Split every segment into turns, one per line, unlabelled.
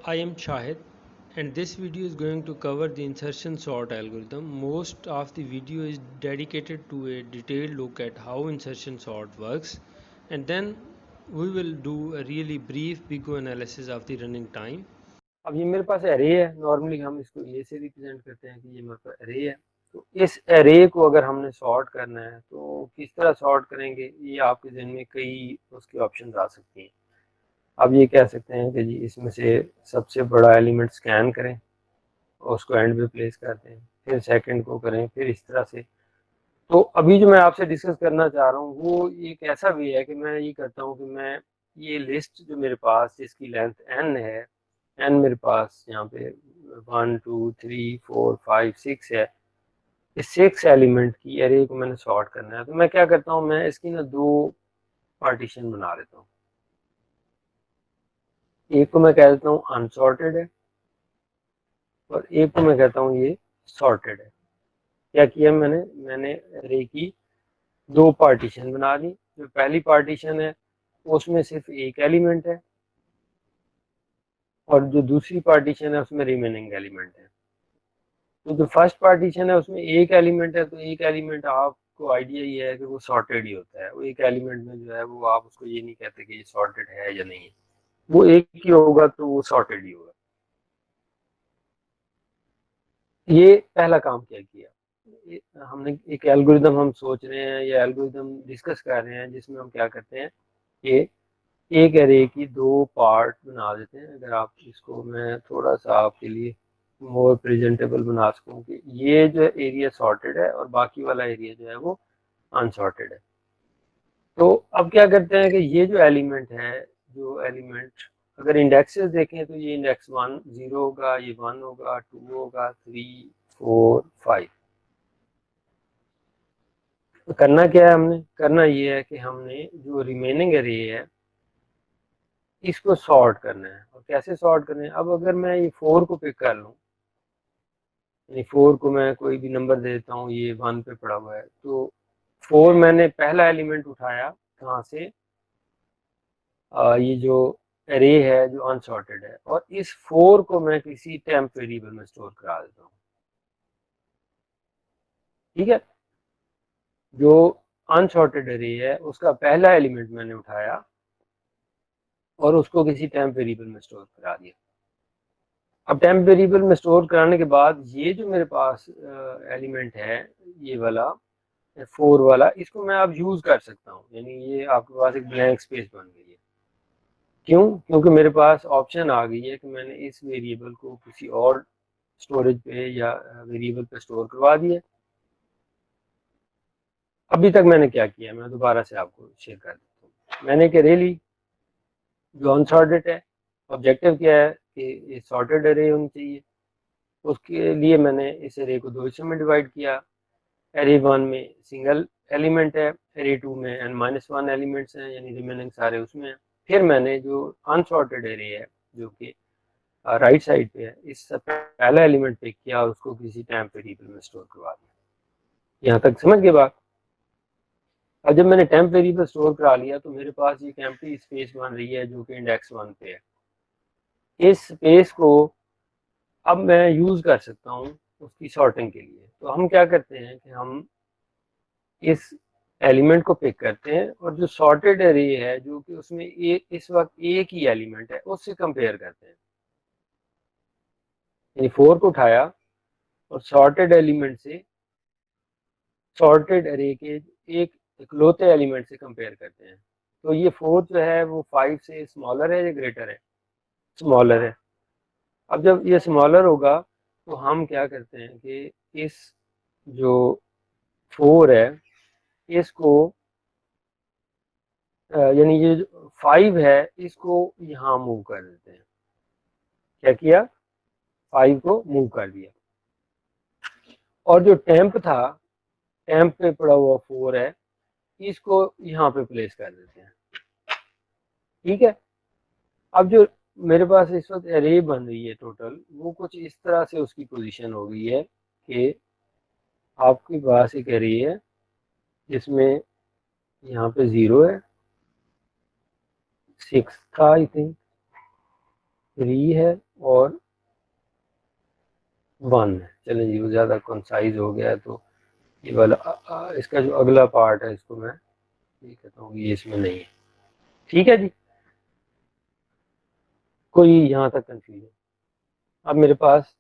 I am Shahid, and this video is going to cover the insertion sort algorithm. Most of the video is dedicated to a detailed look at how insertion sort works, and then we will do a really brief BIGO analysis of the running time.
अब ये मेरे पास array है, normally हम इसको ए से represent करते हैं कि ये मेरे पास एरे है। तो इस एरे को अगर हमने सॉर्ट करना है तो किस तरह सॉर्ट करेंगे, ये आपके जहन में कई उसके ऑप्शन आ सकती हैं। अब ये कह सकते हैं कि जी इसमें से सबसे बड़ा एलिमेंट स्कैन करें और उसको एंड पे प्लेस कर दें, फिर सेकंड को करें, फिर इस तरह से। तो अभी जो मैं आपसे डिस्कस करना चाह रहा हूँ वो एक ऐसा वे है कि मैं ये करता हूँ कि मैं ये लिस्ट जो मेरे पास जिसकी लेंथ n है, n मेरे पास यहाँ पे 1 2 3 4 5 6 है, इस 6 एलिमेंट की एरे को मैंने सॉर्ट करना है। तो मैं क्या करता हूँ, मैं इसकी ना दो पार्टीशन बना लेता हूँ। एक को मैं कह देता हूँ अनसॉर्टेड है और एक को मैं कहता हूँ ये सॉर्टेड है। क्या किया मैंने एरे की दो पार्टीशन बना दी। जो पहली पार्टीशन है उसमें सिर्फ एक एलिमेंट है और जो दूसरी पार्टीशन है उसमें रिमेनिंग एलिमेंट है। तो जो फर्स्ट पार्टीशन है उसमें एक एलिमेंट है, तो एक एलिमेंट आपको आइडिया ये है कि वो सॉर्टेड ही होता है। वो एक एलिमेंट में जो है वो आप उसको ये नहीं कहते कि ये सॉर्टेड है या नहीं है, वो एक ही होगा तो वो सॉर्टेड ही होगा। ये पहला काम क्या किया, हमने एक एल्गोरिदम हम सोच रहे हैं या एल्गोरिदम डिस्कस कर रहे हैं जिसमें हम क्या करते हैं कि एक एरे की दो पार्ट बना देते हैं। अगर आप इसको मैं थोड़ा सा आपके लिए मोर प्रेजेंटेबल बना सकूं कि ये जो एरिया सॉर्टेड है और बाकी वाला एरिया जो है वो अनसॉर्टेड है। तो अब क्या करते हैं कि ये जो एलिमेंट है, जो एलिमेंट अगर इंडेक्सेस देखें तो ये इंडेक्स 1 0 होगा, ये 1 होगा, 2 होगा, 3 4 5। तो करना क्या है, हमने करना ये है कि हमने जो रिमेनिंग एरे है इसको सॉर्ट करना है। और कैसे सॉर्ट करना है, अब अगर मैं ये 4 को पिक कर लूँ, यानी 4 को मैं कोई भी नंबर दे देता हूँ, ये 1 पे पड़ा हुआ है, तो 4 मैंने पहला एलिमेंट उठाया कहाँ से, ये जो एरे है जो अनसॉर्टेड है, और इस 4 को मैं किसी टेम्प वेरिएबल में स्टोर करा देता हूँ। ठीक है, जो अनसॉर्टेड एरे है उसका पहला एलिमेंट मैंने उठाया और उसको किसी टेम्प वेरिएबल में स्टोर करा दिया। अब टेम्प वेरिएबल में स्टोर कराने के बाद ये जो मेरे पास एलिमेंट है, ये वाला 4 वाला, इसको मैं अब यूज कर सकता हूँ। यानी ये आपके पास एक ब्लैंक स्पेस बन गई है। क्यों? क्योंकि मेरे पास ऑप्शन आ गई है कि मैंने इस वेरिएबल को किसी और स्टोरेज पे या वेरिएबल पे स्टोर करवा दिया। अभी तक मैंने क्या किया, मैं दोबारा से आपको शेयर कर देता हूँ। मैंने एक एरे ली जो अनसॉर्टेड है। ऑब्जेक्टिव क्या है कि ये सॉर्टेड एरे होनी चाहिए। उसके लिए मैंने इस एरे को दो हिस्सों में डिवाइड किया। एरे 1 में सिंगल एलिमेंट है, एरे 2 में n-1 एलिमेंट्स हैं, यानी रिमेनिंग सारे उसमें हैं। फिर मैंने जो अनसॉर्टेड एरे है जो कि राइट साइड पे है, इस पहला एलिमेंट पिक किया और उसको किसी टेम्प वेरिएबल में स्टोर करवा दिया। यहाँ तक समझ गए बात? अब जब मैंने टेम्प वेरिएबल स्टोर करा लिया तो मेरे पास एक एम्प्टी स्पेस बन रही है जो कि इंडेक्स 1 पे है। इस स्पेस को अब मैं यूज कर सकता हूँ उसकी सॉर्टिंग के लिए। तो हम क्या करते हैं कि हम इस एलिमेंट को पिक करते हैं और जो सॉर्टेड एरे है जो कि उसमें इस वक्त एक ही एलिमेंट है उससे कंपेयर करते हैं। यानी 4 को उठाया और सॉर्टेड एलिमेंट से, सॉर्टेड एरे के एक इकलौते एलिमेंट से कंपेयर करते हैं। तो ये 4 जो है वो 5 से स्मॉलर है या ग्रेटर है? स्मॉलर है। अब जब ये स्मॉलर होगा तो हम क्या करते हैं कि इस जो 4 है इसको यानी ये जो 5 है इसको यहाँ मूव कर देते हैं। क्या किया? 5 को मूव कर दिया। और जो टेम्प था, टेम्प पे पड़ा हुआ 4 है, इसको यहाँ पे प्लेस कर देते हैं। ठीक है, अब जो मेरे पास इस वक्त एरे बन रही है टोटल, वो कुछ इस तरह से उसकी पोजीशन हो गई है कि आपके पास एक एरे है जिसमें यहाँ पे 0 है, 6 था आई थिंक, 3 है और 1 है। चलें जी, वो ज़्यादा कंसाइज हो गया है, तो ये वाला इसका जो अगला पार्ट है इसको मैं ये कहता हूँ ये इसमें नहीं है। ठीक है जी, कोई यहाँ तक कंफ्यूजन? अब मेरे पास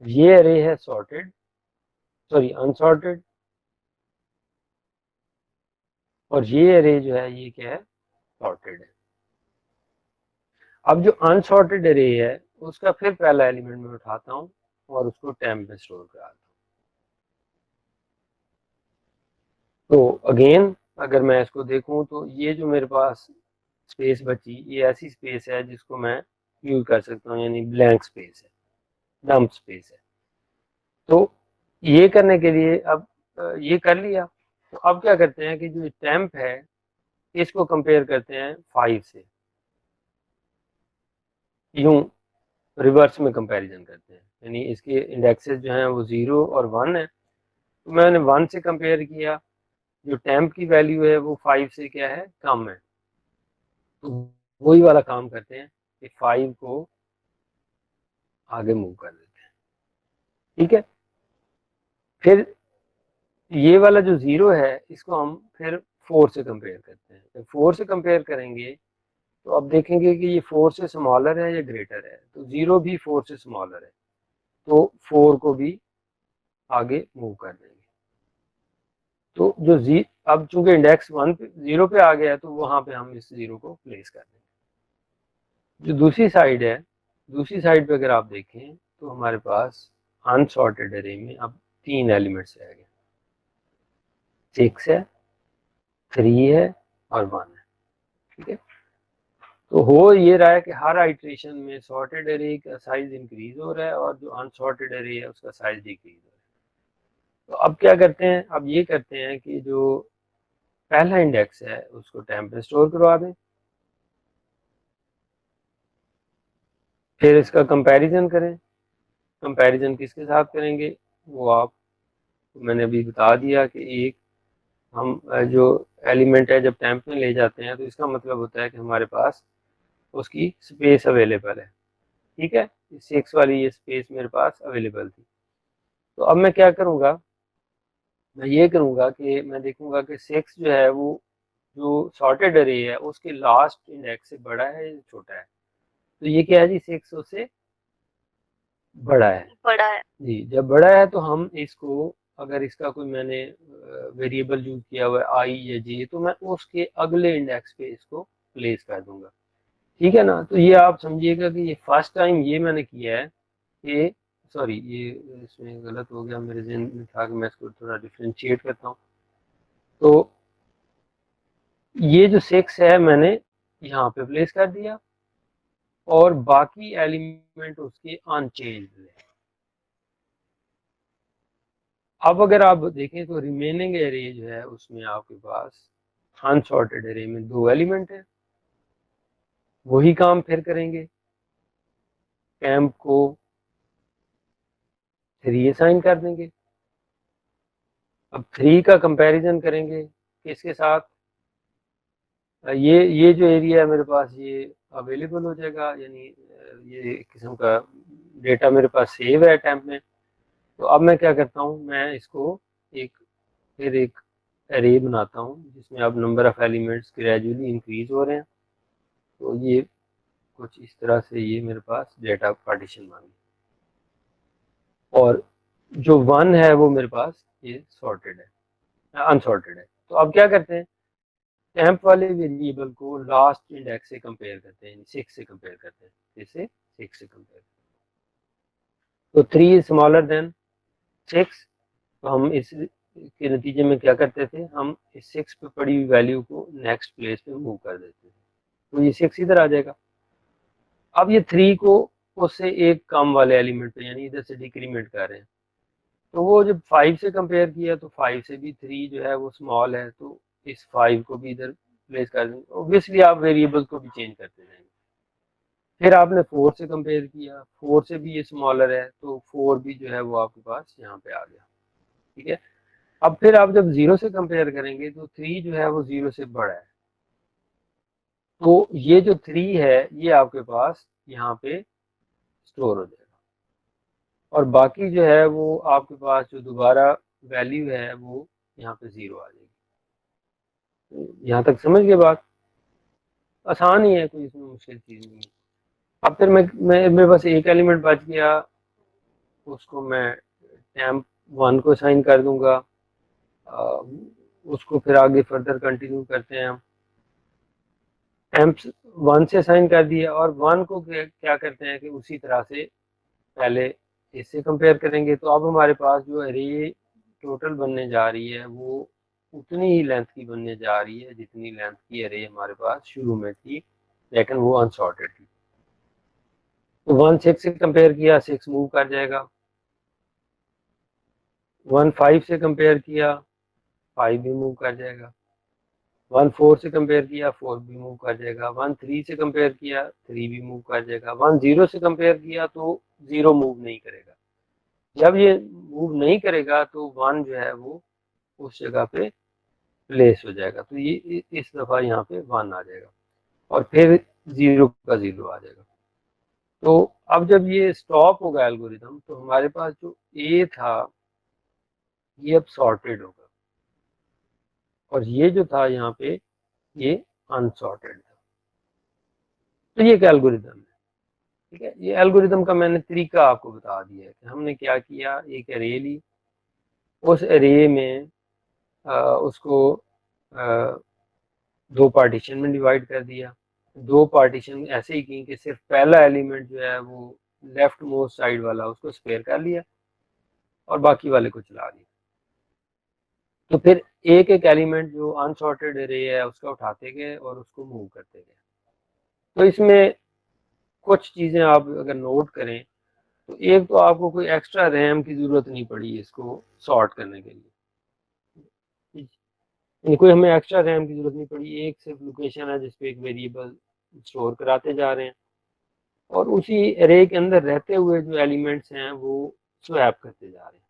ये अरे है सॉर्टेड, सॉरी अनसॉर्टेड, और ये अरे जो है ये क्या है, सॉर्टेड है। अब जो अनसॉर्टेड अरे है उसका फिर पहला एलिमेंट मैं उठाता हूँ और उसको टेम्प में स्टोर कराता हूँ। तो अगेन अगर मैं इसको देखूं तो ये जो मेरे पास स्पेस बची, ये ऐसी स्पेस है जिसको मैं यूज कर सकता हूँ, यानी ब्लैंक स्पेस है, डंप स्पेस है। तो ये करने के लिए अब ये कर लिया, तो अब क्या करते हैं कि जो टेम्प है इसको कंपेयर करते हैं 5 से, यूं रिवर्स में कंपैरिजन करते हैं, यानी इसके इंडेक्सेस जो हैं वो 0 और 1 है। तो मैंने 1 से कंपेयर किया, जो टेम्प की वैल्यू है वो 5 से क्या है, कम है। तो वही वाला काम करते हैं कि 5 को आगे मूव कर देते हैं। ठीक है, फिर ये वाला जो 0 है इसको हम फिर 4 से कंपेयर करते हैं। जब 4 से कंपेयर करेंगे तो अब देखेंगे कि ये 4 से स्मॉलर है या ग्रेटर है। तो 0 भी 4 से स्मॉलर है, तो 4 को भी आगे मूव कर देंगे। तो जो अब चूंकि इंडेक्स 1 पे 0 पे आ गया है, तो वहां पे हम इस 0 को प्लेस कर देंगे। जो दूसरी साइड है, दूसरी साइड पे अगर आप देखें तो हमारे पास अनसॉर्टेड अरे में अब 3 एलिमेंट्स रह गए, 6 है, 3 है और 1 है। ठीक है, तो हो ये रहा है कि हर आइट्रेशन में सॉर्टेड अरे का साइज इंक्रीज हो रहा है और जो अनसॉर्टेड अरे है उसका साइज डिक्रीज हो रहा है। तो अब क्या करते हैं, अब ये करते हैं कि जो पहला इंडेक्स है उसको टेम्प पे स्टोर करवा दें, फिर इसका कंपैरिजन करें। कंपैरिजन किसके साथ करेंगे वो आप, मैंने अभी बता दिया कि एक हम जो एलिमेंट है जब टेम्प में ले जाते हैं तो इसका मतलब होता है कि हमारे पास उसकी स्पेस अवेलेबल है। ठीक है, 6 वाली ये स्पेस मेरे पास अवेलेबल थी। तो अब मैं क्या करूँगा, मैं ये करूँगा कि मैं देखूँगा कि 6 जो है वो जो सॉर्टेड अरे है उसके लास्ट इंडेक्स से बड़ा है या छोटा है। तो ये क्या है जी, 6 से बड़ा है। बड़ा है जी, जब बड़ा है तो हम इसको, अगर इसका कोई मैंने वेरिएबल यूज किया हुआ है आई या जे, तो मैं उसके अगले इंडेक्स पे इसको प्लेस कर दूंगा। ठीक है ना, तो ये आप समझिएगा कि ये फर्स्ट टाइम ये मैंने किया है कि, सॉरी ये इसमें गलत हो गया, मेरे जहन में था कि मैं इसको थोड़ा डिफ्रेंशिएट करता हूँ। तो ये जो 6 है मैंने यहाँ पे प्लेस कर दिया और बाकी एलिमेंट उसके अनचेंज्ड है। अब अगर आप देखें तो रिमेनिंग एरे जो है उसमें आपके पास अनसॉर्टेड एरे में 2 एलिमेंट है, वही काम फिर करेंगे, टेम्प को 3 असाइन कर देंगे। अब 3 का कंपैरिजन करेंगे किसके साथ, ये जो एरिया है मेरे पास ये अवेलेबल हो जाएगा, यानी ये एक किस्म का डेटा मेरे पास सेव है टेम्प में। तो अब मैं क्या करता हूँ, मैं इसको एक फिर एक एरे बनाता हूँ जिसमें अब number of elements gradually increase हो रहे हैं। तो ये कुछ इस तरह से ये मेरे पास डेटा पार्टीशन बन गया, और जो 1 है वो मेरे पास ये सॉर्टेड है, अनसॉर्टेड है। तो अब क्या करते हैं, टेम्प वाले वेरिएबल को लास्ट इंडेक्स से कंपेयर करते हैं, 6 से कंपेयर करते हैं, जैसे 6 से कंपेयर, तो 3 इज स्मॉलर देन 6। तो हम इस के नतीजे में क्या करते थे, हम इस 6 पे पड़ी हुई वैल्यू को नेक्स्ट प्लेस पे मूव कर देते थे, तो ये 6 इधर आ जाएगा। अब ये 3 को उससे एक कम वाले एलिमेंट पे, यानी इधर से डिक्रीमेंट कर रहे हैं, तो वो जब 5 से कंपेयर किया तो 5 से भी 3 जो है वो स्मॉल है, तो इस 5 को भी इधर प्लेस कर देंगे। ऑब्वियसली आप वेरिएबल को भी चेंज करते जाएंगे। फिर आपने 4 से कंपेयर किया, 4 से भी ये स्मॉलर है, तो 4 भी जो है वो आपके पास यहाँ पे आ गया। ठीक है, अब फिर आप जब 0 से कंपेयर करेंगे तो 3 जो है वो 0 से बड़ा है, तो ये जो 3 है ये आपके पास यहाँ पे स्टोर हो जाएगा, और बाकी जो है वो आपके पास जो दोबारा वैल्यू है वो यहाँ पे 0 आ जाएगी। यहाँ तक समझ गए बात? आसान ही है, कोई इसमें मुश्किल चीज़ नहीं है। अब फिर मैं मेरे पास एक एलिमेंट बच गया, उसको मैं टेम्प 1 को असाइन कर दूंगा। उसको फिर आगे फर्दर कंटिन्यू करते हैं हम। टेम्प 1 से असाइन कर दिया, और 1 को क्या करते हैं कि उसी तरह से पहले इससे कंपेयर करेंगे। तो अब हमारे पास जो एरे टोटल बनने जा रही है वो उतनी ही लेंथ की बनने जा रही है जितनी लेंथ की एरे हमारे पास शुरू में थी, लेकिन वो अनसॉर्टेड थी। तो 1 6 से कंपेयर किया, 6 मूव कर जाएगा। 1 5 से कंपेयर किया, 5 भी मूव कर जाएगा। 1 4 से कंपेयर किया, 4 भी मूव कर जाएगा। 1 3 से कंपेयर किया, 3 भी मूव कर जाएगा। 1 0 से कंपेयर किया तो 0 मूव नहीं करेगा। जब ये मूव नहीं करेगा तो 1 जो है वो उस जगह पे प्लेस हो जाएगा। तो ये इस दफ़ा यहाँ पे 1 आ जाएगा, और फिर 0 का 0 आ जाएगा। तो अब जब ये स्टॉप होगा एल्गोरिदम, तो हमारे पास जो ए था ये अब सॉर्टेड होगा, और ये जो था यहाँ पे ये अनसॉर्टेड था। तो ये एक एल्गोरिदम है, ठीक है। ये एल्गोरिदम का मैंने तरीका आपको बता दिया है कि हमने क्या किया। एक एरे ली, उस एरे में उसको दो पार्टीशन में डिवाइड कर दिया। दो पार्टीशन ऐसे ही की कि सिर्फ पहला एलिमेंट जो है वो लेफ्ट मोस्ट साइड वाला उसको स्पेयर कर लिया, और बाकी वाले को चला दिया। तो फिर एक एक एलिमेंट जो अनसॉर्टेड एरे है उसका उठाते गए और उसको मूव करते गए। तो इसमें कुछ चीज़ें आप अगर नोट करें, तो एक तो आपको कोई एक्स्ट्रा रैम की ज़रूरत नहीं पड़ी इसको सॉर्ट करने के लिए। कोई हमें एक्स्ट्रा रैम की जरूरत नहीं पड़ी। एक सिर्फ लोकेशन है जिसपे एक वेरिएबल स्टोर कराते जा रहे हैं, और उसी एरे के अंदर रहते हुए जो एलिमेंट्स हैं वो स्वैप करते जा रहे हैं।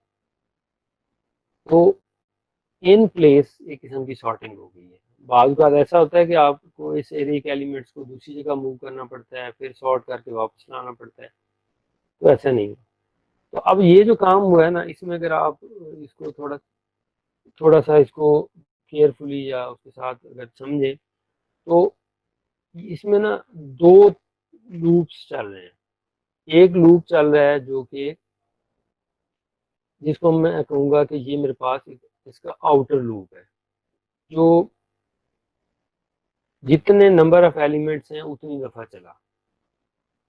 तो इन प्लेस एक किस्म की सॉर्टिंग हो गई है। बाज़ बार ऐसा होता है कि आपको इस एरे के एलिमेंट्स को दूसरी जगह मूव करना पड़ता है, फिर सॉर्ट करके वापस लाना पड़ता है। तो ऐसा नहीं। तो अब ये जो काम हुआ है ना, इसमें अगर आप इसको थोड़ा थोड़ा सा इसको केयरफुली या उसके साथ अगर समझें, तो इसमें ना दो लूप्स चल रहे हैं। एक लूप चल रहा है जो कि जिसको मैं कहूँगा कि ये मेरे पास इसका आउटर लूप है, जो जितने नंबर ऑफ एलिमेंट्स हैं उतनी दफ़ा चला,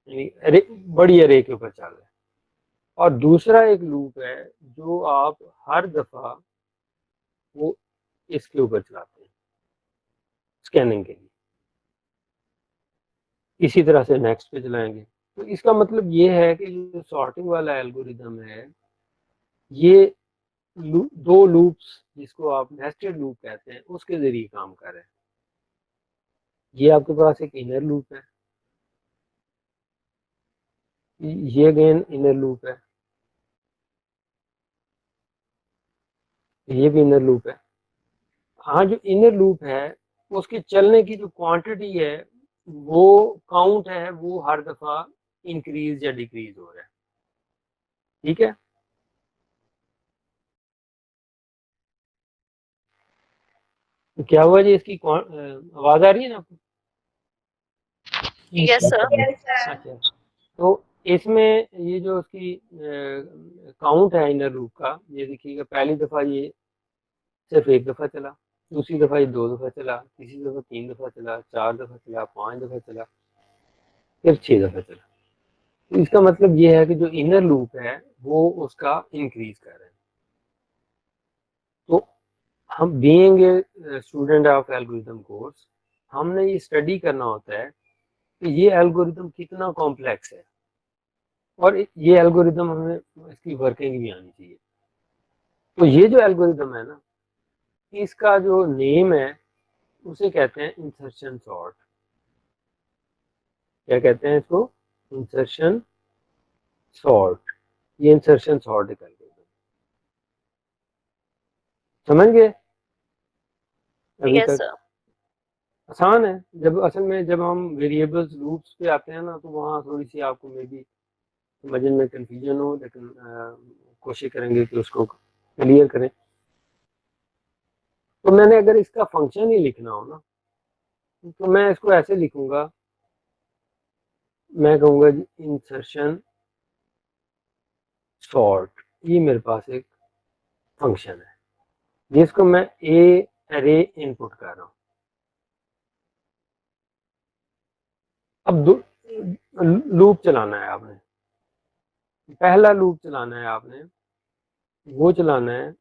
यानी बड़ी अरे के ऊपर चल रहा है। और दूसरा एक लूप है जो आप हर दफ़ा वो इसके ऊपर चलाते हैं स्कैनिंग के लिए। इसी तरह से नेक्स्ट पे चलाएंगे। तो इसका मतलब ये है कि जो सॉर्टिंग वाला एल्गोरिदम है, ये दो लूप्स जिसको आप नेस्टेड लूप कहते हैं उसके जरिए काम कर रहे हैं। ये आपके पास एक इनर लूप है, ये अगेन इनर लूप है, ये भी इनर लूप है। हाँ, जो इनर लूप है उसके चलने की जो क्वांटिटी है, वो काउंट है, वो हर दफा इंक्रीज या डिक्रीज हो रहा है, ठीक है। तो क्या हुआ जी, इसकी आवाज आ रही है ना आपको?
Yes sir.
अच्छा, तो इसमें ये जो उसकी काउंट है इनर लूप का, ये देखिएगा पहली दफा ये सिर्फ एक दफा चला, दूसरी दफा ये 2 दफा चला, तीसरी दफा 3 दफा चला, 4 दफा चला, 5 दफा चला, फिर 6 दफा चला। तो इसका मतलब ये है कि जो इनर लूप है वो उसका इंक्रीज कर रहा है। तो हम being a student of algorithm course, हमने ये स्टडी करना होता है कि ये एल्गोरिथम कितना कॉम्प्लेक्स है, और ये एल्गोरिथम हमें इसकी वर्किंग भी आनी चाहिए। तो ये जो एल्गोरिथम है ना, इसका जो नेम है उसे कहते हैं इंसर्शन सॉर्ट। क्या कहते हैं इसको? Insertion sort. ये इंसर्शन सॉर्ट एक एल्गोरिथम, समझ गए अभी
यस
तक?
सर।
आसान है। जब असल में जब हम वेरिएबल्स लूप्स पे आते हैं ना, तो वहाँ थोड़ी सी आपको मे बी समझने में कंफ्यूजन हो, लेकिन कोशिश करेंगे कि उसको क्लियर करें। तो मैंने अगर इसका फंक्शन ही लिखना हो ना, तो मैं इसको ऐसे लिखूंगा, मैं कहूँगा इंसर्शन सॉर्ट, ये मेरे पास एक फंक्शन है जिसको मैं ए अरे इनपुट कर रहा हूँ। अब लूप चलाना है आपने, पहला लूप चलाना है आपने, वो चलाना है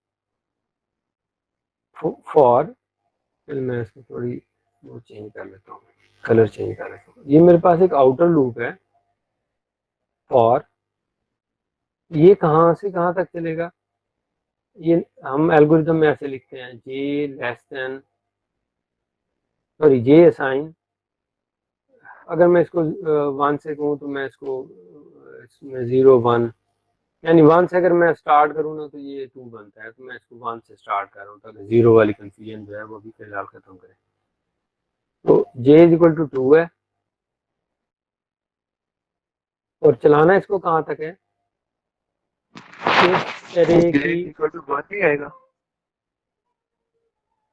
फॉर, फिर मैं इसको थोड़ी वो चेंज कर लेता हूँ, कलर चेंज कर लेता हूँ। ये मेरे पास एक आउटर लूप है फॉर, ये कहाँ से कहाँ तक चलेगा, ये हम एल्गोरिथम में ऐसे लिखते हैं, जे लेस देन, सॉरी जे असाइन, अगर मैं इसको 1 से कहूँ तो मैं इसको इसमें 0 1, यानी 1 से अगर मैं स्टार्ट करूँ ना तो ये 2 बनता है, तो मैं इसको 1 से स्टार्ट कर रहा हूँ ताकि 0 वाली कंफ्यूजन जो है वो भी फिलहाल खत्म करें। तो j इज इक्वल टू 2 है, और चलाना इसको कहाँ तक है, इस एरे की
इक्वल टू 1 ही आएगा।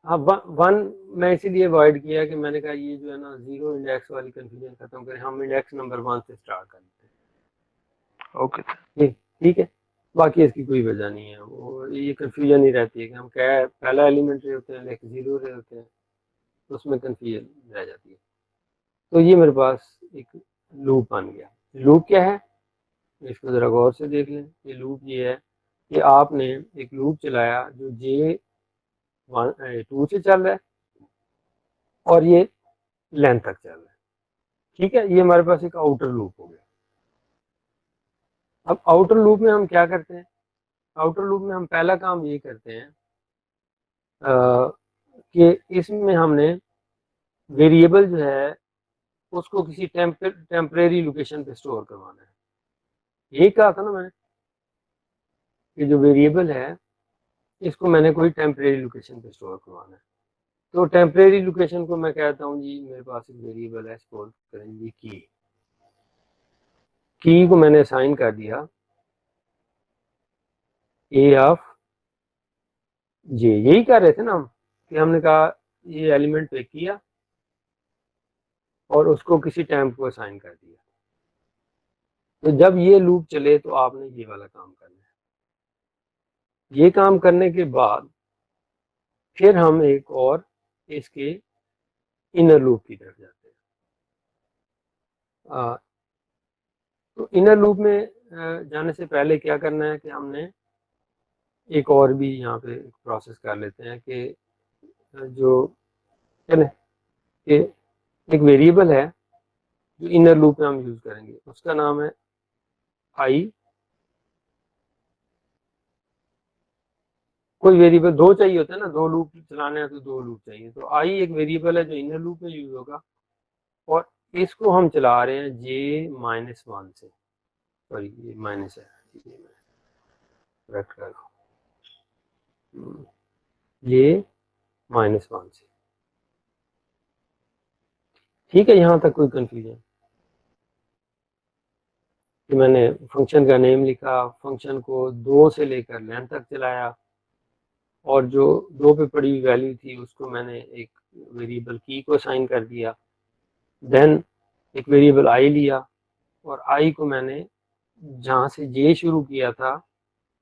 हाँ 1 मैं इसीलिए अवॉइड किया कि मैंने कहा ये जो है ना 0 इंडेक्स वाली कंफ्यूजन खत्म करें, हम इंडेक्स नंबर 1 से स्टार्ट कर लेते हैं।
ओके
ठीक है, बाकी इसकी कोई वजह नहीं है, वो ये कंफ्यूजन ही रहती है कि हम क्या पहला एलिमेंट रहे होते हैं लेकिन 0 रहे होते हैं, तो उसमें कंफ्यूजन रह जाती है। तो ये मेरे पास एक लूप बन गया। लूप क्या है, इसको जरा गौर से देख लें। ये लूप ये है कि आपने एक लूप चलाया जो जे 2 से चल रहा है और ये लेंथ तक चल रहा है। ठीक है, ये हमारे पास एक आउटर लूप हो गया। अब आउटर लूप में हम क्या करते हैं, आउटर लूप में हम पहला काम ये करते हैं कि इसमें हमने वेरिएबल जो है उसको किसी टेम्परेरी लोकेशन पे स्टोर करवाना है। यही कहा था ना मैंने कि जो वेरिएबल है इसको मैंने कोई टेम्परेरी लोकेशन पे स्टोर करवाना है। तो टेम्परेरी लोकेशन को मैं कहता हूँ जी, मेरे पास एक वेरिएबल है, स्टोर करेंगे की को मैंने असाइन कर दिया ए ऑफ जे। यही कर रहे थे ना हम, कि हमने कहा ये एलिमेंट पे किया और उसको किसी टाइम को असाइन कर दिया। तो जब ये लूप चले तो आपने ये वाला काम करना है। ये काम करने के बाद फिर हम एक और इसके इनर लूप की तरफ जाते हैं। तो इनर लूप में जाने से पहले क्या करना है कि हमने एक और भी यहाँ पे प्रोसेस कर लेते हैं कि जो चले कि एक वेरिएबल है जो इनर लूप में हम यूज करेंगे, उसका नाम है आई। कोई वेरिएबल दो चाहिए होता है ना, दो लूप चलाने हैं तो दो लूप चाहिए, तो आई एक वेरिएबल है जो इनर लूप में यूज होगा, और इसको हम चला रहे हैं जे -1 से, सॉरी ये माइनस है, करेक्ट कर जे -1 से। ठीक है, यहाँ तक कोई कंफ्यूजन कि मैंने फंक्शन का नेम लिखा, फंक्शन को 2 से लेकर लेंथ तक चलाया, और जो 2 पे पड़ी हुई वैल्यू थी उसको मैंने एक वेरिएबल की को असाइन कर दिया। देन एक वेरिएबल आई लिया, और आई को मैंने जहाँ से जे शुरू किया था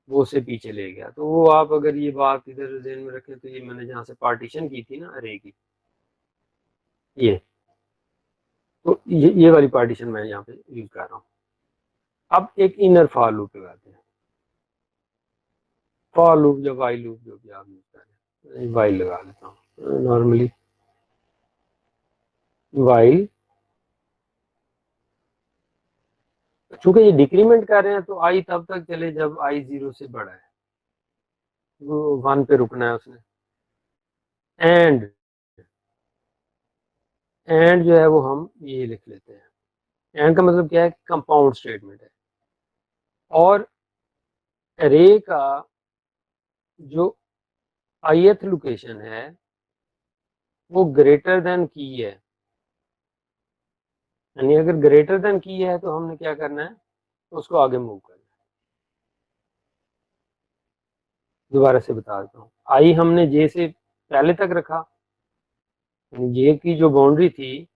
वो से पीछे ले गया। तो वो आप अगर ये बात इधर ध्यान में रखें तो ये मैंने जहाँ से पार्टीशन की थी ना अरे की, ये तो ये वाली पार्टीशन मैं यहाँ पे यूज कर रहा हूँ। अब एक इनर फॉर लूप लगाते हैं, फॉर लूप या वाइल लूप जो भी आप यूज करें, वाइल लगा लेता हूँ नॉर्मली, वाइल। चूंकि ये डिक्रीमेंट कर रहे हैं तो आई तब तक चले जब आई 0 से बड़ा है, वो 1 पे रुकना है उसने। एंड एंड जो है वो हम ये लिख लेते हैं, एंड का मतलब क्या है, कंपाउंड स्टेटमेंट है। और अरे का जो ith लोकेशन है वो ग्रेटर देन की है, यानी अगर ग्रेटर देन की है तो हमने क्या करना है, उसको आगे मूव करना है। दोबारा से बता देता हूँ, आई हमने जे से पहले तक रखा, जे की जो बाउंड्री थी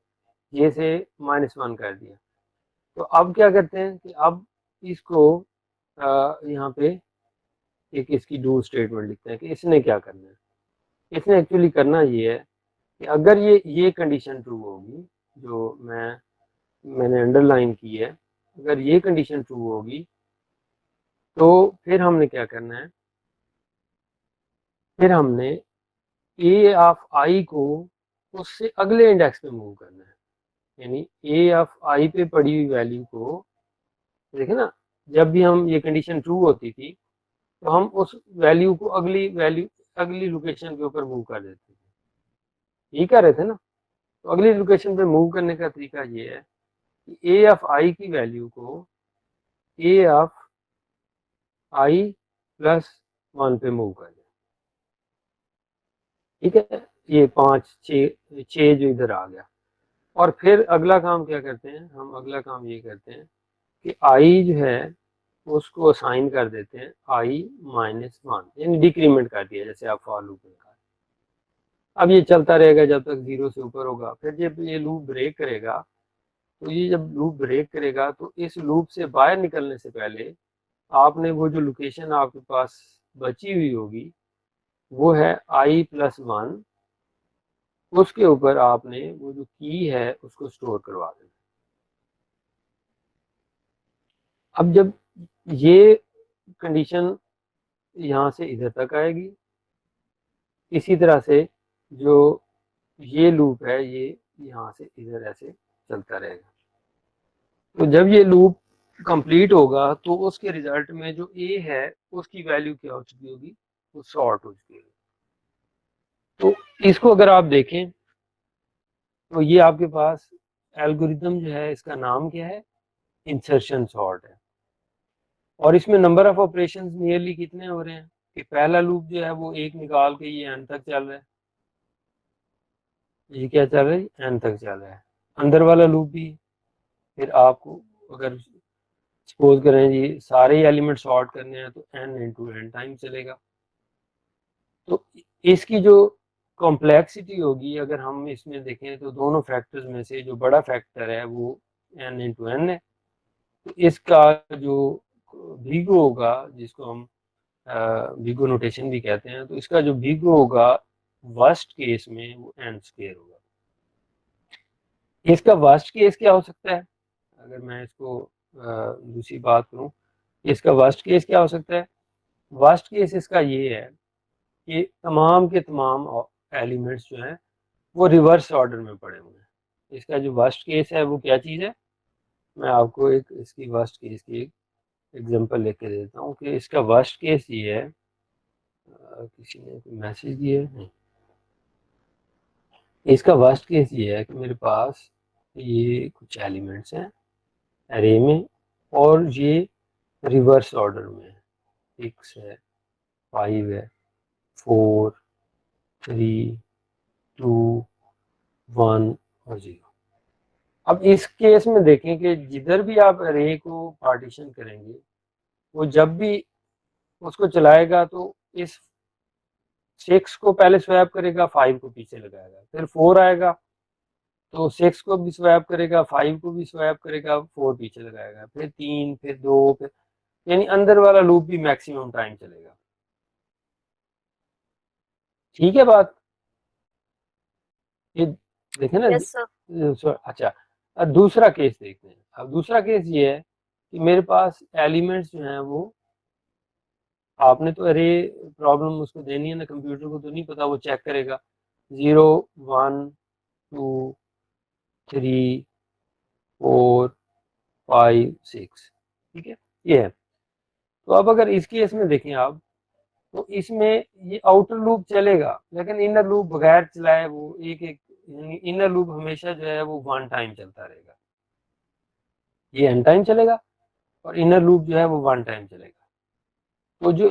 जे से -1 कर दिया। तो अब क्या करते हैं कि अब इसको यहाँ पे एक इसकी डू स्टेटमेंट लिखते हैं कि इसने क्या करना है। इसने एक्चुअली करना ये है कि अगर ये कंडीशन ट्रू होगी जो मैंने अंडरलाइन की है, अगर ये कंडीशन ट्रू होगी तो फिर हमने क्या करना है, फिर हमने ए ऑफ आई को उससे अगले इंडेक्स पे मूव करना है। यानी ए ऑफ आई पे पड़ी हुई वैल्यू को, देखे ना, जब भी हम ये कंडीशन ट्रू होती थी तो हम उस वैल्यू को अगली लोकेशन के ऊपर मूव कर देते थे, यही कर रहे थे ना। तो अगली लोकेशन पे मूव करने का तरीका ये है कि ए ऑफ आई की वैल्यू को ए ऑफ आई प्लस 1 पे मूव कर दें। ठीक है, ये 5 6 जो इधर आ गया। और फिर अगला काम क्या करते हैं, हम अगला काम ये करते हैं कि आई जो है उसको असाइन कर देते हैं i-1, यानी डिक्रीमेंट कर दिया जैसे आप फॉर लूप में कर। अब ये चलता रहेगा जब तक 0 से ऊपर होगा। फिर जब ये लूप ब्रेक करेगा, तो ये जब लूप ब्रेक करेगा तो इस लूप से बाहर निकलने से पहले आपने वो जो लोकेशन आपके पास बची हुई होगी वो है i+1, उसके ऊपर आपने वो जो की है उसको स्टोर करवा देना। अब जब ये कंडीशन यहाँ से इधर तक आएगी, इसी तरह से जो ये लूप है ये यहाँ से इधर ऐसे चलता रहेगा। तो जब ये लूप कंप्लीट होगा तो उसके रिजल्ट में जो ए है उसकी वैल्यू क्या हो चुकी होगी, वो शॉर्ट हो चुकी होगी। तो इसको अगर आप देखें तो ये आपके पास एल्गोरिथम जो है इसका नाम क्या है, इंसर्शन सॉर्ट है। और इसमें नंबर ऑफ ऑपरेशंस नियरली कितने हो रहे हैं कि पहला लूप जो है वो 1 निकाल के ये एन तक चल रहा है, ये क्या चल रहा है, एन तक चल रहा है। अंदर वाला लूप भी, फिर आपको अगर सपोज करें जी सारे एलिमेंट सॉर्ट करने हैं तो एन इंटू एन टाइम चलेगा। तो इसकी जो कॉम्प्लेक्सिटी होगी अगर हम इसमें देखें तो दोनों फैक्टर्स में से जो बड़ा फैक्टर है वो एन इंटू एन है। तो इसका जो भीगो होगा, जिसको हम भीगो नोटेशन भी कहते हैं, तो इसका जो भीगो होगा वर्स्ट केस में वो एन स्क्वायर होगा। इसका वर्स्ट केस क्या हो सकता है, अगर मैं इसको दूसरी बात करूं, इसका वर्स्ट केस क्या हो सकता है। वर्स्ट केस इसका ये है कि तमाम के तमाम एलिमेंट्स जो हैं वो रिवर्स ऑर्डर में पड़े हुए हैं। इसका जो वर्स्ट केस है वो क्या चीज़ है, मैं आपको एक इसकी वर्स्ट केस की एक एग्जांपल लेके देता हूँ कि इसका वर्स्ट केस ये है, किसी ने कोई मैसेज दिया है नहीं, इसका वर्स्ट केस ये है कि मेरे पास ये कुछ एलिमेंट्स हैं अरे में और ये रिवर्स ऑर्डर में है, 6 है, 5 है, 4, 3, 2, 1 और 0। अब इस केस में देखें कि जिधर भी आप अरे को पार्टीशन करेंगे वो जब भी उसको चलाएगा तो इस 6 को पहले स्वैप करेगा, 5 को पीछे लगाएगा, फिर 4 आएगा तो 6 को भी स्वैप करेगा, 5 को भी स्वैप करेगा, 4 पीछे लगाएगा, फिर 3, फिर 2, फिर, यानी अंदर वाला लूप भी मैक्सिमम टाइम चलेगा। ठीक है बात, ये देखें ना।
Yes sir.
अच्छा, अब दूसरा केस देखते हैं। अब दूसरा केस ये है कि मेरे पास एलिमेंट्स जो हैं वो, आपने तो अरे प्रॉब्लम उसको देनी है ना, कंप्यूटर को तो नहीं पता, वो चेक करेगा 0, 1, 2, 3, 4, 5, 6। ठीक है, ये है। तो अब अगर इस केस में देखें आप, तो इसमें ये आउटर लूप चलेगा लेकिन इनर लूप बगैर चलाए वो एक एक, इनर लूप हमेशा जो है वो 1 टाइम चलता रहेगा, ये n टाइम चलेगा और इनर लूप जो है वो 1 टाइम चलेगा। तो जो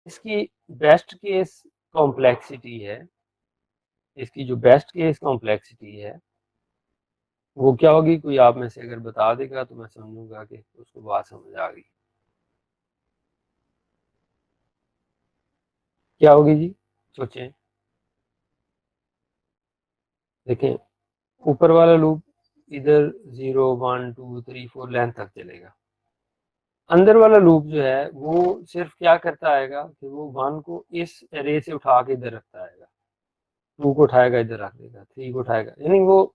इसकी बेस्ट केस कॉम्प्लेक्सिटी है इसकी जो बेस्ट केस कॉम्प्लेक्सिटी है वो क्या होगी, कोई आप में से अगर बता देगा तो मैं समझूंगा कि उसको बात समझ आ गई। क्या होगी जी, सोचें। देखें, ऊपर वाला लूप इधर 0 1 2 3 4 लेंथ तक चलेगा। अंदर वाला लूप जो है वो सिर्फ क्या करता आएगा कि वो 1 को इस एरे से उठा के इधर रखता आएगा, 2 को उठाएगा इधर रख देगा, 3 को उठाएगा, यानी वो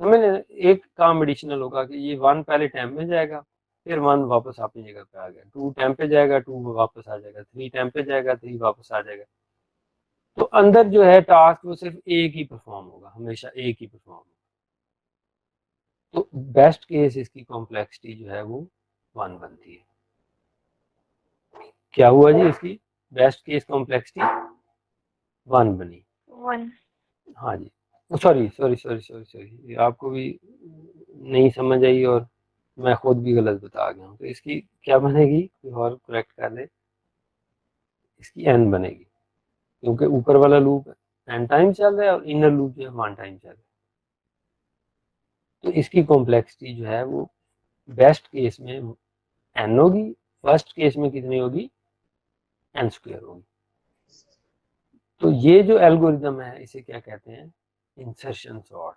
हमें एक काम एडिशनल होगा कि ये 1 पहले टैम्प में जाएगा, फिर 1 वापस अपनी जगह पे आ गया, 2 टैम्प पे जाएगा, 2 वापस आ जाएगा, 3 टैम्प पे जाएगा, 3 वापस आ जाएगा। तो अंदर जो है टास्क वो सिर्फ एक ही परफॉर्म होगा, हमेशा एक ही परफॉर्म होगा। तो बेस्ट केस इसकी कॉम्प्लेक्सिटी जो है वो 1 बनती है। क्या हुआ जी, इसकी बेस्ट केस कॉम्प्लेक्सिटी 1 बनी।
1।
हाँ जी, sorry sorry sorry sorry sorry, आपको भी नहीं समझ आई और मैं खुद भी गलत बता गया हूँ। तो इसकी क्या बनेगी, कोई और करेक्ट कर दे। इसकी n बनेगी, क्योंकि ऊपर वाला लूप n टाइम चल रहा है और इनर लूप जो है 1 टाइम चल रहा है। तो इसकी कॉम्प्लेक्सिटी जो है वो बेस्ट केस में n होगी, फर्स्ट केस में कितनी होगी, n स्क्वायर होगी। तो ये जो एल्गोरिदम है इसे क्या कहते हैं, इंसर्शन सॉर्ट।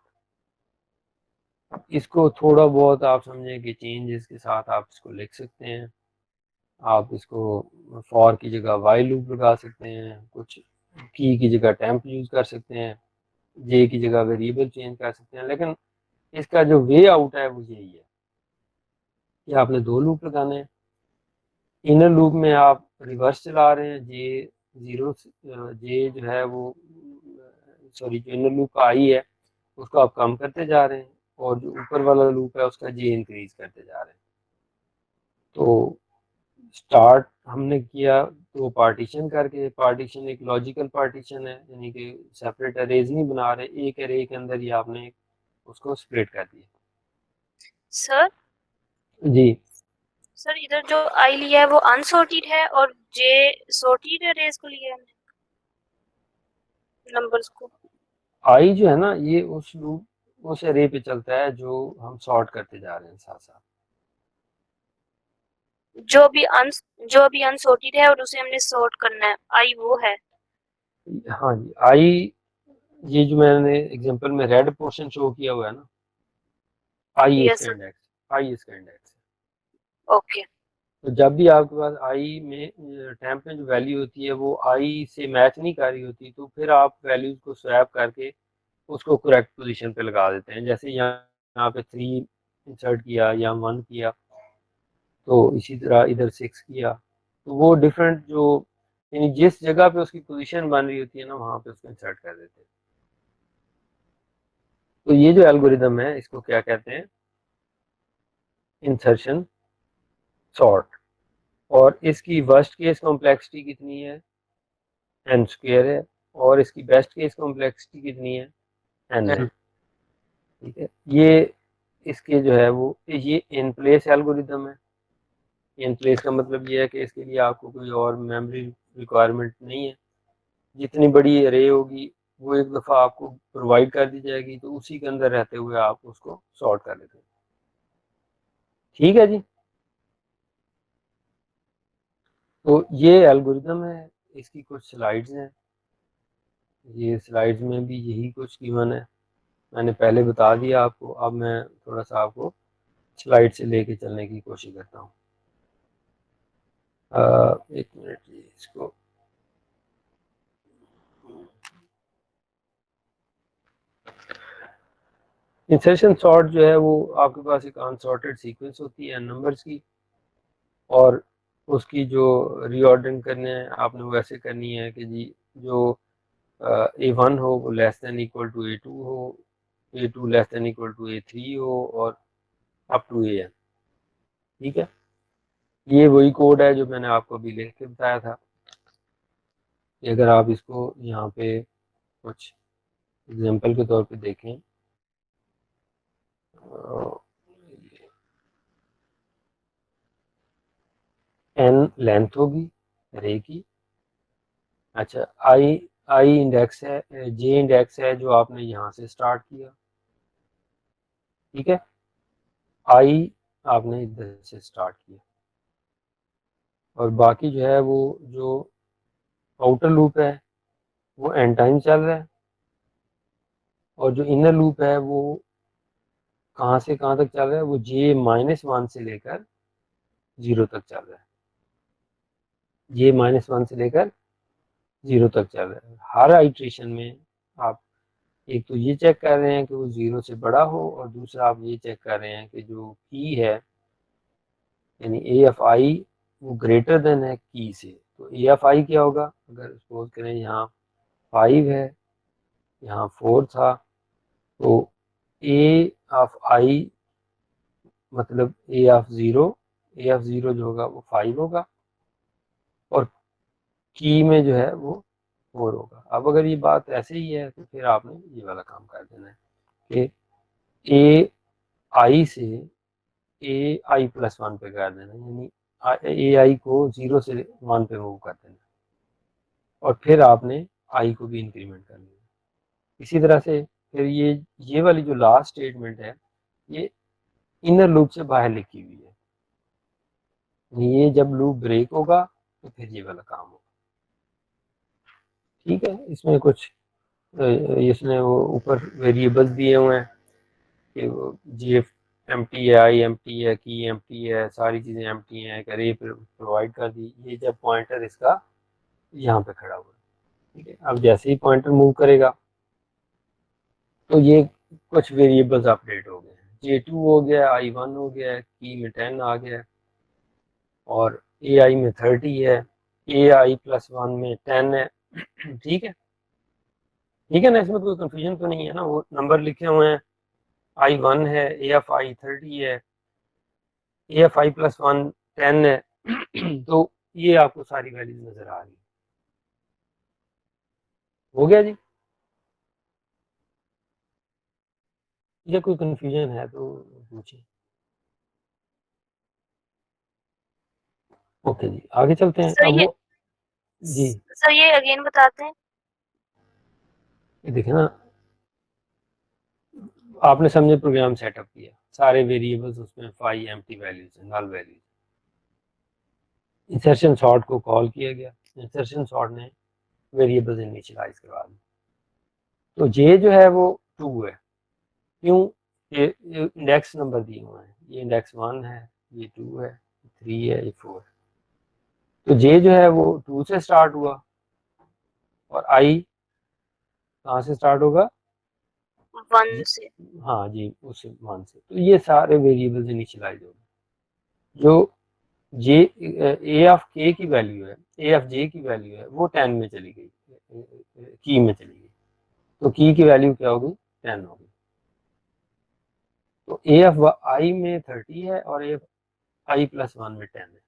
इसको थोड़ा बहुत आप समझें कि चेंजेस के साथ आप इसको लिख सकते हैं। आप इसको फॉर की जगह वाइल लूप लगा सकते हैं, कुछ की जगह टेम्प यूज कर सकते हैं, जे की जगह वेरिएबल चेंज कर सकते हैं। लेकिन इसका जो वे आउट है वो यही है कि आपने 2 लूप लगाने हैं। इनर लूप में आप रिवर्स चला रहे हैं, जे जीरो जे जो है वो सॉरी जो इनर लूप का आई है उसको आप कम करते जा रहे हैं, और जो ऊपर वाला लूप है उसका जे इंक्रीज करते जा रहे हैं। तो स्टार्ट हमने किया तो पार्टीशन करके, पार्टीशन एक लॉजिकल पार्टीशन है, यानी कि सेपरेट अरेज नहीं बना रहे, एक अरे के अंदर ही आपने उसको स्प्लिट कर दिया।
सर
जी
सर इधर जो आई लिया है वो अनसॉर्टेड है और जे सॉर्टेड अरेज को लिया है नंबर्स को।
आई जो है ना ये उस लूप उस अरे पे चलता है जो हम सॉर्ट करते जा रहे हैं साथ साथ।
जो भी अनसॉर्टेड है और उसे हमने सॉर्ट करना है, आई वो है।
हाँ जी, आई ये जो मैंने एग्जांपल में रेड पोर्शन शो किया हुआ है ना, आई
यस
इसका
सर।
इंडेक्स, आई इसका इंडेक्स है।
ओके।
तो जब भी आपके पास आई में टेम्प में जो वैल्यू होती है वो आई से मैच नहीं कर रही होती, तो फिर आप वैल्यूज को स्वैप करके उसको करेक्ट पोजीशन पे लगा देते हैं। जैसे यहाँ पे 3 इंसर्ट किया या 1 किया, तो इसी तरह इधर 6 किया, तो वो डिफरेंट जो यानी जिस जगह पे उसकी पोजीशन बन रही होती है ना वहाँ पे उसको इंसर्ट कर देते हैं। तो ये जो एल्गोरिदम है इसको क्या कहते हैं, इंसर्शन सॉर्ट। और इसकी वर्स्ट केस कॉम्प्लेक्सिटी कितनी है, n स्क्वायर है, और इसकी बेस्ट केस कॉम्प्लेक्सिटी कितनी है, n है। ठीक है, ये इसके जो है वो ये इन प्लेस एल्गोरिदम है। इन प्लेस का मतलब ये है कि इसके लिए आपको कोई और मेमोरी रिक्वायरमेंट नहीं है। जितनी बड़ी अरे होगी वो एक दफ़ा आपको प्रोवाइड कर दी जाएगी, तो उसी के अंदर रहते हुए आप उसको सॉर्ट कर लेते हैं। ठीक है जी, तो ये एल्गोरिदम है, इसकी कुछ स्लाइड्स हैं, ये स्लाइड्स में भी यही कुछ गिवन है, मैंने पहले बता दिया आपको। अब मैं थोड़ा सा आपको स्लाइड से लेके चलने की कोशिश करता हूँ। एक मिनट जी, इसको इंसर्शन सॉर्ट जो है वो आपके पास एक अनसॉर्टेड सीक्वेंस होती है नंबर्स की, और उसकी जो रीऑर्डरिंग करने हैं आपने वैसे करनी है कि जी जो A1 हो वो less than equal to A2 हो, A2 less than equal to A3 हो, और अप टू AN। ठीक है, ये वही कोड है जो मैंने आपको अभी लिख के बताया था कि अगर आप इसको यहाँ पे कुछ एग्जांपल के तौर पे देखें, n लेंथ होगी रे की। अच्छा, आई आई इंडेक्स है, जे इंडेक्स है जो आपने यहाँ से स्टार्ट किया, ठीक है, आई आपने इधर से स्टार्ट किया, और बाकी जो है वो जो आउटर लूप है वो एंड टाइम चल रहा है, और जो इनर लूप है वो कहाँ से कहाँ तक चल रहा है, वो जे -1 से लेकर 0 तक चल रहा है, जे -1 से लेकर 0 तक चल रहा है। हर आइट्रेशन में आप एक तो ये चेक कर रहे हैं कि वो 0 से बड़ा हो, और दूसरा आप ये चेक कर रहे हैं कि जो की है यानी ए एफ आई वो ग्रेटर देन है की से। तो ए एफ आई क्या होगा, अगर सपोज करें यहाँ 5 है, यहाँ 4 था, तो ए ऑफ आई मतलब ए ऑफ ज़ीरो जो होगा वो 5 होगा, और की में जो है वो 4 होगा। अब अगर ये बात ऐसे ही है तो फिर आपने ये वाला काम कर देना है कि ए आई से ए आई प्लस 1 पे कर देना, यानी ए आई को 0 से 1 पे मूव कर देना, और फिर आपने आई को भी इंक्रीमेंट कर लेना। इसी तरह से फिर ये वाली जो लास्ट स्टेटमेंट है ये इनर लूप से बाहर लिखी हुई है, ये जब लूप ब्रेक होगा तो फिर ये वाला काम होगा, ठीक है। इसमें कुछ इसने वो ऊपर वेरिएबल्स दिए हुए हैं कि जी एम्प्टी है, आई एम्प्टी है, की एम्प्टी है, सारी चीज़ें एम्प्टी हैं, एक अरे प्रोवाइड कर दी। ये जब पॉइंटर इसका यहाँ पे खड़ा हुआ है, ठीक है। अब जैसे ही पॉइंटर मूव करेगा तो ये कुछ वेरिएबल्स अपडेट हो गए, J2 हो गया, I1 हो गया, की में 10 आ गया, और AI में 30 है, AI+1 में 10 है, ठीक है, ठीक है ना। इसमें कोई कंफ्यूजन तो नहीं है ना, वो नंबर लिखे हुए हैं, I1 है, AFI 30 है, AFI+1 10 है, तो ये आपको सारी वैल्यूज नजर आ रही है। हो गया जी, या कोई कंफ्यूजन है तो पूछिए। ओके जी, आगे चलते हैं।
सर
अब
ये
वो जी
सर ये अगेन बताते हैं।
ये देखें ना, आपने समझे प्रोग्राम सेटअप किया, सारे वेरिएबल्स उसमें 5 एम्प्टी वैल्यूज है, नल वैल्यूज। इंसर्शन सॉर्ट को कॉल किया गया, इंसर्शन सॉर्ट ने वेरिएबल्स इनिशियलाइज करवा दी। तो जे जो है वो 2 है, क्यों, ये इंडेक्स नंबर दिए हुए हैं, ये इंडेक्स 1 है, ये 2 है, 3 है, ये 4 है। तो जे जो है वो 2 से स्टार्ट हुआ, और आई कहाँ से स्टार्ट होगा,
1 से।
हाँ जी, उस 1 से। तो ये सारे वेरिएबल्स इनिशियलाइज हो गए। जो जे ए ऑफ के की वैल्यू है, ए ऑफ जे की वैल्यू है, वो 10 में चली गई, की में चली गई, तो की वैल्यू क्या होगी, 10 होगी। तो ए ऑफ आई में 30 है, और ए ऑफ I+1 में 10 है।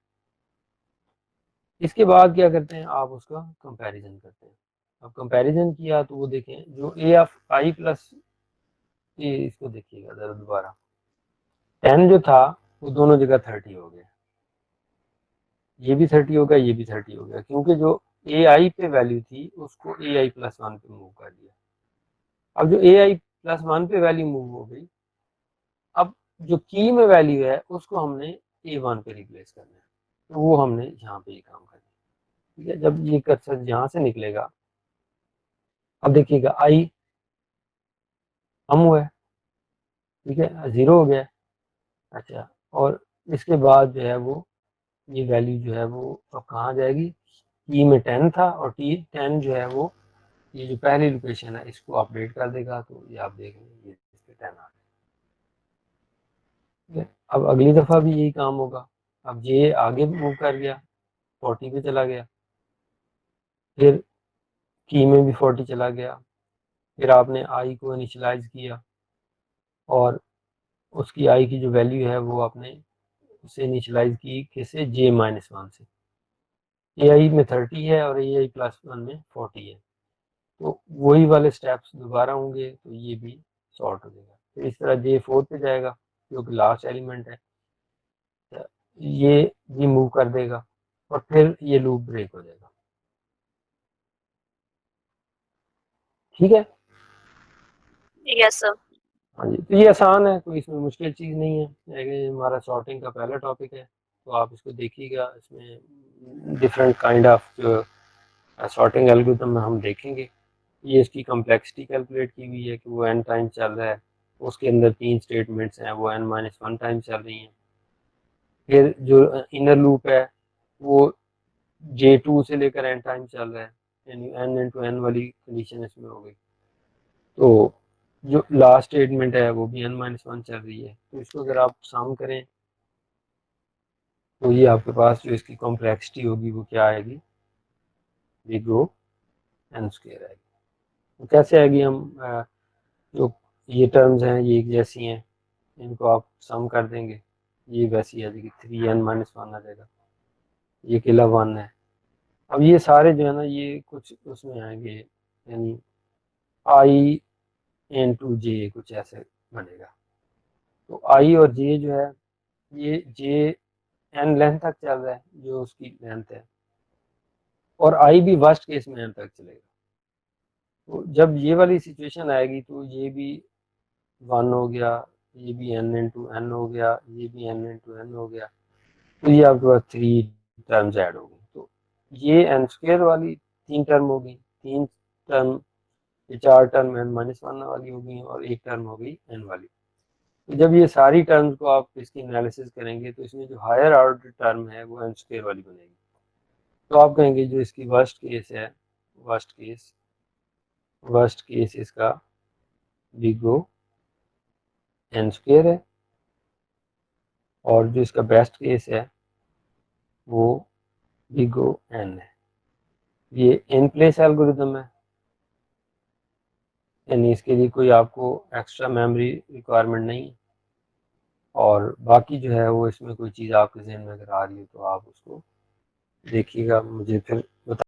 इसके बाद क्या करते हैं, आप उसका कंपैरिजन करते हैं। अब कंपैरिजन किया तो वो देखें, जो ए ऑफ आई प्लस, ये इसको देखिएगा जरा दोबारा, 10 जो था वो दोनों जगह 30 हो गया, ये भी 30 हो गया, ये भी 30 हो गया, क्योंकि जो ए आई पे वैल्यू थी उसको AI+1 पे मूव कर दिया। अब जो AI+1 पे वैल्यू मूव हो गई, अब जो की में वैल्यू है उसको हमने A1 पे रिप्लेस करना है, तो वो हमने यहाँ पे ये काम करना है, ठीक है। जब ये कर्सर यहाँ से निकलेगा, अब देखिएगा आई कम हुआ है, ठीक है, 0 हो गया, अच्छा, और इसके बाद जो है वो ये वैल्यू जो है वो अब कहाँ जाएगी, की में 10 था, और टी 10 जो है वो ये जो पहली लोकेशन है इसको अपडेट कर देगा, तो ये आप देखेंगे ये इस पे 10 आ गया। अब अगली दफ़ा भी यही काम होगा। अब ये आगे मूव कर गया, 40 पे चला गया, फिर की में भी 40 चला गया, फिर आपने आई को इनिशलाइज किया, और उसकी आई की जो वैल्यू है वो आपने उसे इनिशलाइज की किसे, J-1 से। ए आई में 30 है और AI+1 में 40 है, तो वही वाले स्टेप्स दोबारा होंगे, तो ये भी सॉर्ट हो जाएगा। फिर इस तरह J4 पे जाएगा जो कि लास्ट एलिमेंट है, तो ये भी मूव कर देगा, और फिर ये लूप ब्रेक हो जाएगा। ठीक है।
Yes sir.
हाँ जी, तो ये आसान है, कोई इसमें मुश्किल चीज़ नहीं है। ये हमारा सॉर्टिंग का पहला टॉपिक है, तो आप इसको देखिएगा। इसमें डिफरेंट काइंड ऑफ जो सॉर्टिंग एल्गोरिथम में हम देखेंगे। ये इसकी कम्प्लेक्सिटी कैलकुलेट की हुई है कि वो n टाइम चल रहा है, उसके अंदर 3 स्टेटमेंट्स हैं, वो n-1 टाइम चल रही हैं। फिर जो इनर लूप है वो J2 से लेकर n टाइम चल रहा है, यानी n इंटू n वाली कंडीशन इसमें हो गई। तो जो लास्ट स्टेटमेंट है वो भी n-1 चल रही है। तो इसको अगर आप सम करें तो ये आपके पास जो इसकी कॉम्प्लेक्सिटी होगी वो क्या आएगी, बिग O n स्क्वायर आएगी। तो कैसे आएगी, हम जो ये टर्म्स हैं ये एक जैसी हैं, इनको आप सम कर देंगे, ये वैसी आ जाएगी, 3n-1 आ जाएगा, ये अकेला 1 है। अब ये सारे जो है ना ये कुछ उसमें आएंगे, यानी I into J कुछ ऐसे बनेगा। तो I और J जो है ये J n लेंथ तक चल रहा है, जो उसकी लेंथ है, और I भी वर्स्ट केस में n तक चलेगा। तो जब ये वाली सिचुएशन आएगी तो ये भी 1 हो गया, ये भी n इंटू n हो गया, ये भी n इंटू n हो गया, तो ये आपके पास 3 टर्म्स ऐड हो गई। तो ये n स्क्वायर वाली 3 टर्म हो गई, 3 टर्म, ये 4 टर्म n-1 वाली हो गई और 1 टर्म हो गई n वाली। तो जब ये सारी टर्म्स को आप इसकी एनालिसिस करेंगे तो इसमें जो हायर ऑर्डर टर्म है वो n स्क्वायर वाली बनेगी। तो आप कहेंगे जो इसकी वर्स्ट केस है, वर्स्ट केस इसका बिग O n स्क्वायर है, और जो इसका बेस्ट केस है वो बिग O n है। ये इन प्लेस एल्गोरिथम है, यानी इसके लिए कोई आपको एक्स्ट्रा मेमोरी रिक्वायरमेंट नहीं है। और बाकी जो है वो इसमें कोई चीज़ आपके जहन में अगर आ रही है तो आप उसको देखिएगा, मुझे फिर